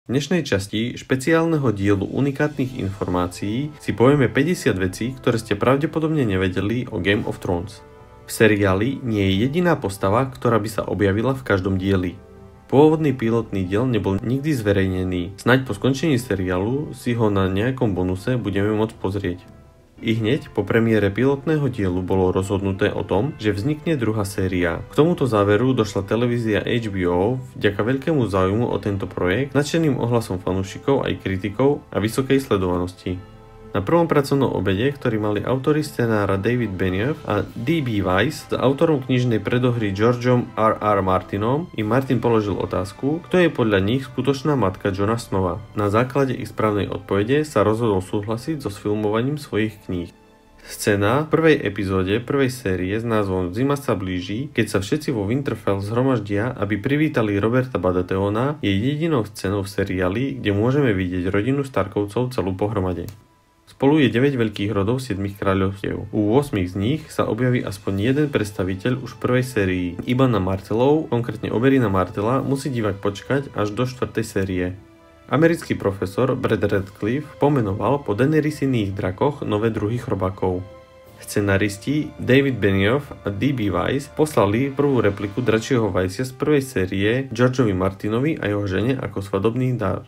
V dnešnej časti špeciálneho dielu unikátnych informácií si povieme 50 vecí, ktoré ste pravdepodobne nevedeli o Game of Thrones. V seriáli nie je jediná postava, ktorá by sa objavila v každom dieli. Pôvodný pilotný diel nebol nikdy zverejnený, snáď po skončení seriálu si ho na nejakom bonuse budeme môcť pozrieť. I hneď po premiére pilotného dielu bolo rozhodnuté o tom, že vznikne druhá séria. K tomuto záveru došla televízia HBO vďaka veľkému záujmu o tento projekt, nadšeným ohlasom fanúšikov aj kritikov a vysokej sledovanosti. Na prvom pracovnom obede, ktorý mali autori scenára David Benioff a D.B. Weiss s autorom knižnej predohry Georgeom R.R. Martinom, im Martin položil otázku, kto je podľa nich skutočná matka Jona Snowa. Na základe ich správnej odpovede sa rozhodol súhlasiť so sfilmovaním svojich kníh. Scéna v prvej epizóde prvej série s názvom Zima sa blíži, keď sa všetci vo Winterfell zhromaždia, aby privítali Roberta Baratheona, je jedinou scénou v seriáli, kde môžeme vidieť rodinu Starkovcov celú pohromade. Spolu je 9 veľkých rodov 7 kráľovstiev. U 8 z nich sa objaví aspoň jeden predstaviteľ už v prvej sérii. Iba na Martellov, konkrétne Oberina Martella, musí divák počkať až do 4. série. Americký profesor Brad Radcliffe pomenoval po Daenerys-iných drakoch nové druhy chrobákov. Scenaristi David Benioff a D.B. Weiss poslali prvú repliku dračieho vajcia z prvej série Georgeovi Martinovi a jeho žene ako svadobný dar.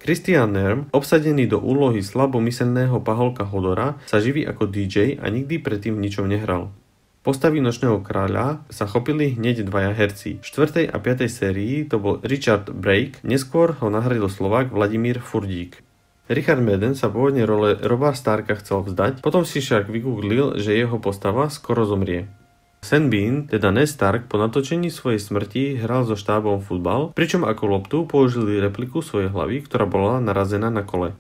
Christian Nerm, obsadený do úlohy slabomyselného paholka Hodora, sa živí ako DJ a nikdy predtým v ničom nehral. Postavy Nočného kráľa sa chopili hneď dvaja herci. V 4. a 5. sérii to bol Richard Brake, neskôr ho nahradil Slovák Vladimír Furdík. Richard Madden sa pôvodne role Roba Starka chcel vzdať, potom si však vygooglil, že jeho postava skoro zomrie. Sean Bean, teda Ned Stark, po natočení svojej smrti hral so štábom futbal, pričom ako loptu použili repliku svojej hlavy, ktorá bola narazená na kole.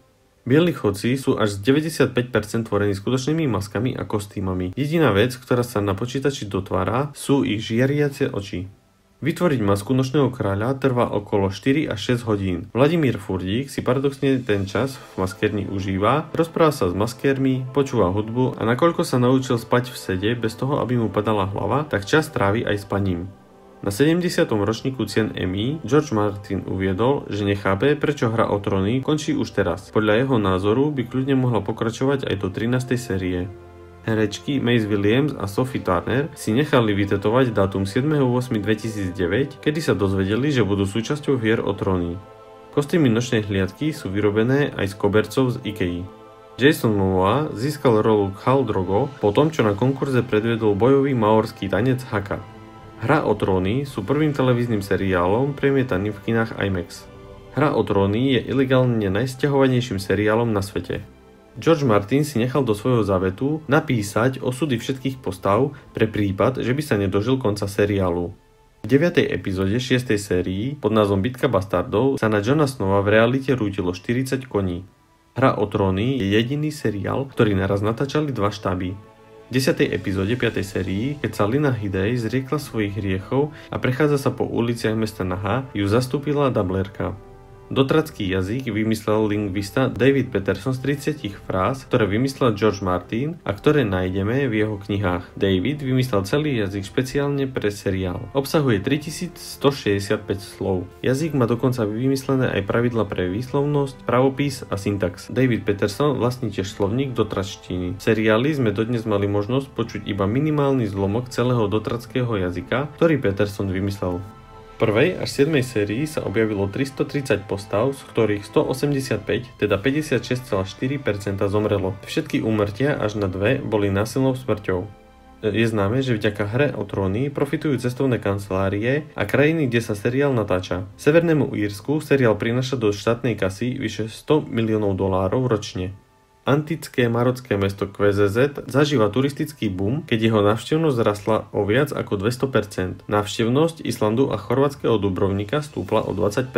Bieli chodci sú až z 95% tvorení skutočnými maskami a kostýmami. Jediná vec, ktorá sa na počítači dotvára, sú ich žiariace oči. Vytvoriť masku Nočného kráľa trvá okolo 4 až 6 hodín. Vladimír Furdík si paradoxne ten čas v maskérni užíva, rozpráva sa s maskérmi, počúva hudbu a nakoľko sa naučil spať v sede bez toho, aby mu padala hlava, tak čas trávi aj spaním. Na 70. ročníku cien Emmy George Martin uviedol, že nechápe, prečo Hra o tróny končí už teraz. Podľa jeho názoru by kľudne mohla pokračovať aj do 13. série. Herečky Maisie Williams a Sophie Turner si nechali vytetovať dátum 7.8.2009, kedy sa dozvedeli, že budú súčasťou Hier o tróny. Kostýmy nočnej hliadky sú vyrobené aj z kobercov z IKEA. Jason Momoa získal rolu Khal Drogo po tom, čo na konkurze predviedol bojový maorský tanec Haka. Hra o tróny sú prvým televíznym seriálom premietaným v kinách IMAX. Hra o tróny je ilegálne najsťahovanejším seriálom na svete. George Martin si nechal do svojho závetu napísať osudy všetkých postav pre prípad, že by sa nedožil konca seriálu. V 9. epizóde 6. sérii pod názvom Bitka bastardov sa na Jona Snowa v realite rútilo 40 koní. Hra o tróny je jediný seriál, ktorý naraz natáčali dva štáby. V 10. epizóde 5. sérii, keď sa Lina Headey zriekla svojich hriechov a prechádza sa po uliciach mesta Naha, ju zastúpila dublerka. Dotracký jazyk vymyslel lingvista David Peterson z 30 fráz, ktoré vymyslel George Martin a ktoré nájdeme v jeho knihách. David vymyslel celý jazyk špeciálne pre seriál. Obsahuje 3165 slov. Jazyk má dokonca vymyslené aj pravidla pre výslovnosť, pravopis a syntax. David Peterson vlastní tiež slovník dotračtiny. V seriáli sme dodnes mali možnosť počuť iba minimálny zlomok celého dotrackého jazyka, ktorý Peterson vymyslel. V 1. až 7. sérii sa objavilo 330 postav, z ktorých 185, teda 56,4% zomrelo. Všetky úmrtia až na 2 boli násilnou smrťou. Je známe, že vďaka Hre o tróny profitujú cestovné kancelárie a krajiny, kde sa seriál natáča. Severnému Írsku seriál prináša do štátnej kasy vyše $100 miliónov ročne. Antické marocké mesto QZZ zažíva turistický boom, keď jeho návštevnosť rastla o viac ako 200%. Návštevnosť Islandu a chorvátskeho Dubrovnika stúpla o 20%.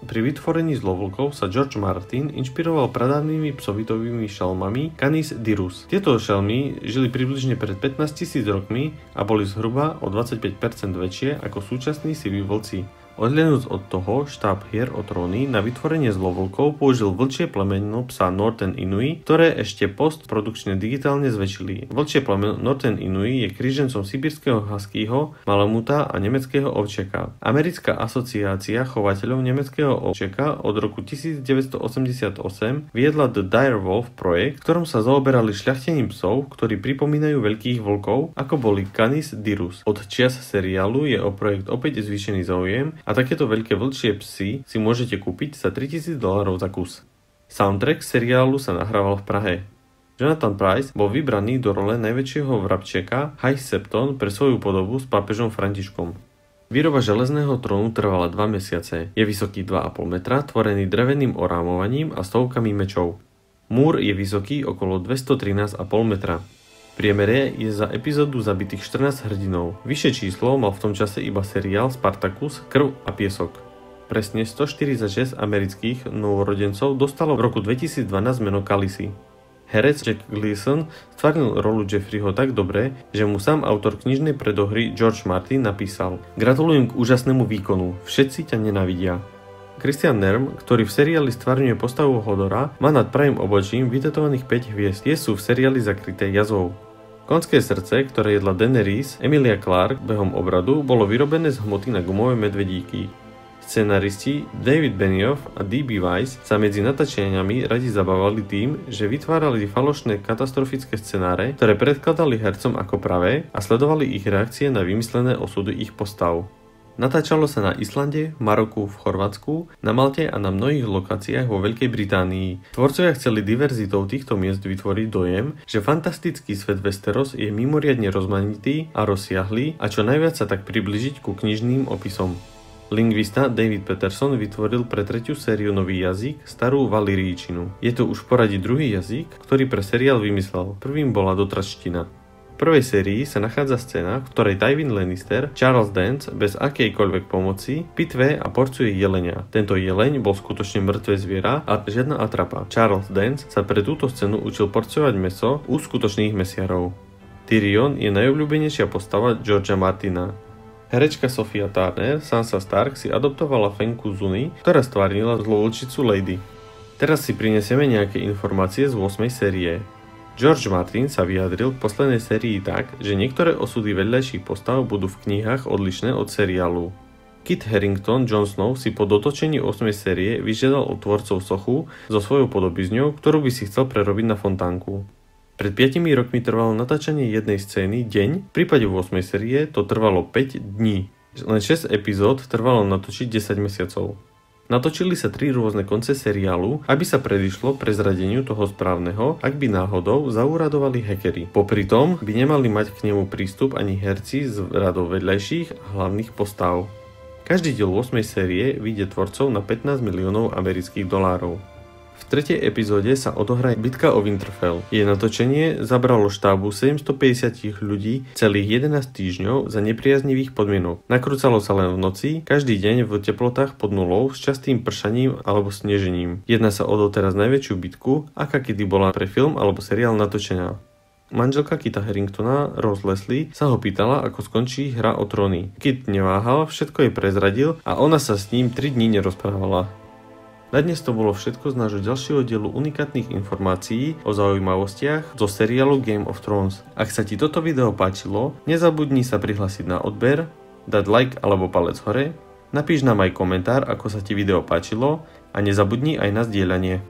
Pri vytvorení zlovlkov sa George Martin inšpiroval pradávnymi psovitovými šelmami Canis dirus. Tieto šelmy žili približne pred 15 000 rokmi a boli zhruba o 25% väčšie ako súčasní siví vlci. Odhľadnúc od toho, štáb hier o tróny na vytvorenie zlovlkov použil vlčie plemeno psa Northern Inui, ktoré ešte postprodukčne digitálne zväčšili. Vlčie plemeno Northern Inui je krížencom sibírskeho huskyho, malamuta a nemeckého ovčiaka. Americká asociácia chovateľov nemeckého ovčiaka od roku 1988 viedla The Dire Wolf projekt, v ktorom sa zaoberali šľachtením psov, ktorí pripomínajú veľkých vlkov, ako boli Canis dirus. Od čias seriálu je o projekt opäť zvýšený záujem a takéto veľké vlčie psy si môžete kúpiť za $3000 za kus. Soundtrack seriálu sa nahrával v Prahe. Jonathan Pryce bol vybraný do role najväčšieho vrabčieka High Septon pre svoju podobu s pápežom Františkom. Výroba železného trónu trvala 2 mesiace. Je vysoký 2,5 metra, tvorený dreveným orámovaním a stovkami mečov. Múr je vysoký okolo 213,5 metra. V priemere je za epizódu zabitých 14 hrdinov. Vyššie číslo mal v tom čase iba seriál Spartacus, Krv a piesok. Presne 146 amerických novorodencov dostalo v roku 2012 meno Khaleesi. Herec Jack Gleeson stvárnil rolu Jeffreyho tak dobre, že mu sám autor knižnej predohry George Martin napísal: "Gratulujem k úžasnému výkonu, všetci ťa nenávidia." Christian Nerm, ktorý v seriáli stvárňuje postavu Hodora, má nad pravým obočím vytetovaných 5 hviezd. Tie sú v seriáli zakryté jazvou. Konské srdce, ktoré jedla Daenerys, Emilia Clarke behom obradu, bolo vyrobené z hmoty na gumové medvedíky. Scenaristi David Benioff a D.B. Weiss sa medzi natáčaniami radi zabávali tým, že vytvárali falošné katastrofické scenáre, ktoré predkladali hercom ako pravé a sledovali ich reakcie na vymyslené osudy ich postav. Natáčalo sa na Islande, Maroku, v Chorvátsku, na Malte a na mnohých lokáciách vo Veľkej Británii. Tvorcovia chceli diverzitou týchto miest vytvoriť dojem, že fantastický svet Westeros je mimoriadne rozmanitý a rozsiahlý a čo najviac sa tak približiť ku knižným opisom. Lingvista David Peterson vytvoril pre 3. sériu nový jazyk, starú valiríčinu. Je to už v poradí druhý jazyk, ktorý pre seriál vymyslel. Prvým bola dotračtina. V prvej sérii sa nachádza scéna, v ktorej Tywin Lannister, Charles Dance bez akejkoľvek pomoci pitve a porcuje jelenia. Tento jeleň bol skutočne mŕtve zviera a žiadna atrapa. Charles Dance sa pre túto scénu učil porcovať mäso u skutočných mesiarov. Tyrion je najobľúbenejšia postava Georgea Martina. Herečka Sophia Turner, Sansa Stark, si adoptovala Fenku Zuni, ktorá stvárnila zlovlčicu Lady. Teraz si prinesieme nejaké informácie z 8. série. George Martin sa vyjadril k poslednej sérii tak, že niektoré osudy vedľajších postav budú v knihách odlišné od seriálu. Kit Harington Jon Snow si po dotočení 8. série vyžiadal od tvorcov sochu so svojou podobizňou, ktorú by si chcel prerobiť na fontánku. Pred 5 rokmi trvalo natáčanie jednej scény deň, v prípade 8. série to trvalo 5 dní. Len 6 epizód trvalo natočiť 10 mesiacov. Natočili sa 3 rôzne konce seriálu, aby sa predišlo prezradeniu toho správneho, ak by náhodou zauradovali hackeri. Popri tom by nemali mať k nemu prístup ani herci z radov vedľajších a hlavných postav. Každý diel 8. série vyjde tvorcov na $15 miliónov amerických dolárov. V 3. epizóde sa odohrá bitka o Winterfell. Jej natočenie zabralo štábu 750 ľudí celých 11 týždňov za nepriaznivých podmienok. Nakrúcalo sa len v noci, každý deň v teplotách pod nulou s častým pršaním alebo snežením. Jedná sa o doteraz najväčšiu bitku, aká kedy bola pre film alebo seriál natočená. Manželka Kita Haringtona, Rose Leslie, sa ho pýtala, ako skončí Hra o tróny. Kit neváhal, všetko jej prezradil a ona sa s ním 3 dní nerozprávala. Na dnes to bolo všetko z nášho ďalšieho dielu unikátnych informácií o zaujímavostiach zo seriálu Game of Thrones. Ak sa ti toto video páčilo, nezabudni sa prihlásiť na odber, dať like alebo palec hore, napíš nám aj komentár, ako sa ti video páčilo a nezabudni aj na zdieľanie.